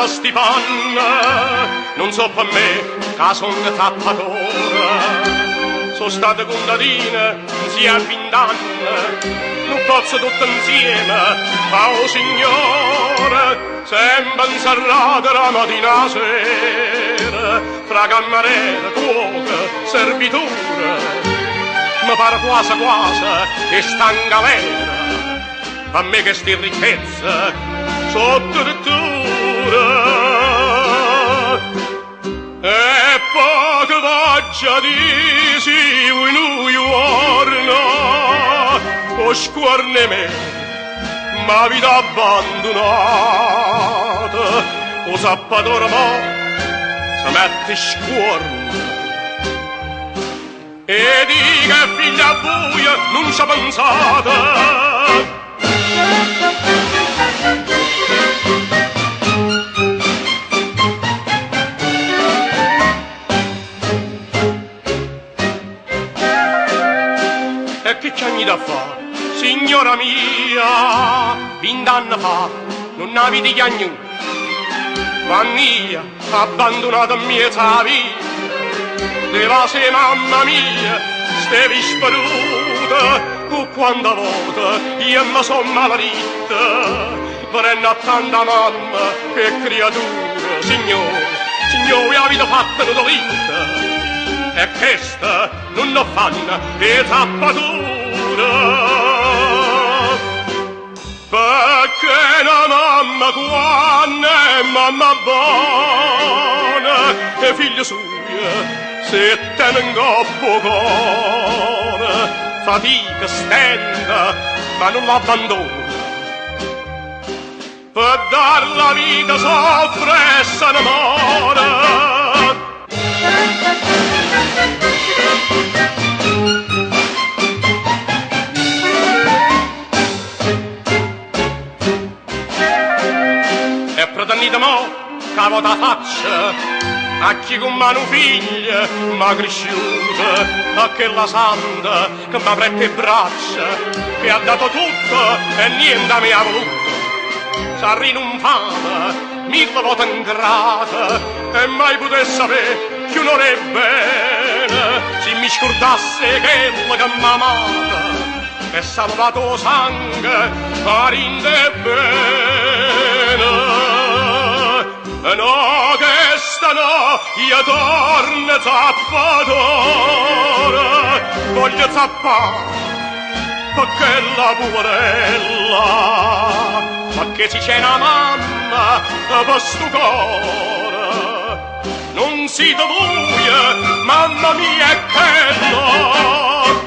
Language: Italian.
sti panna, non so per me, che sono tappatore. Sono state contadine, insieme a 20 anni, non posso tutto insieme, oh signore, sempre inserrata la mattina a sera, fra cameriere, cuoca, servitore, mi pare quasi che sta in galera, a me che sti ricchezze, sotto addirittura. E poco voglia di si in New York, o scuorne me, ma vita abbandonata, o zappatore mo, si mette scuorno. E di che figlia buia non ci ha pensata. E che c'hanni da fare, signora mia, 20 anni fa non avete chiagnu, vannia abbandonata a mezza vita, deva se mamma mia, stevi sparuta, con quanta volta io mi son maledetta, vorrei a tanta mamma che creatura, signore, avete fatto una dolitta, e questa non lo fanno e tappatura, perché la mamma quando è mamma buona e figlia sua se te in coppo cuore, fatica stenta ma non l'abbandona, per dar la vita soffre e se ne muore. E pretendite mo, cavo da faccia, a chi con mano figlia m'ha cresciuta, a che la santa che m'ha prette le braccia, che ha dato tutto e niente mi ha voluto. S'arrina un fama, 1000 volte ingrata, e mai potesse sapere che non è bene, se mi scordasse quella che m'ha amata, e salvato sangue, parinde bene. No, che sta no, io torno zappatore, voglio zappare, perché la poverella, perché si c'è una mamma per sto cuore, non si dov'uia, mamma mia è quello.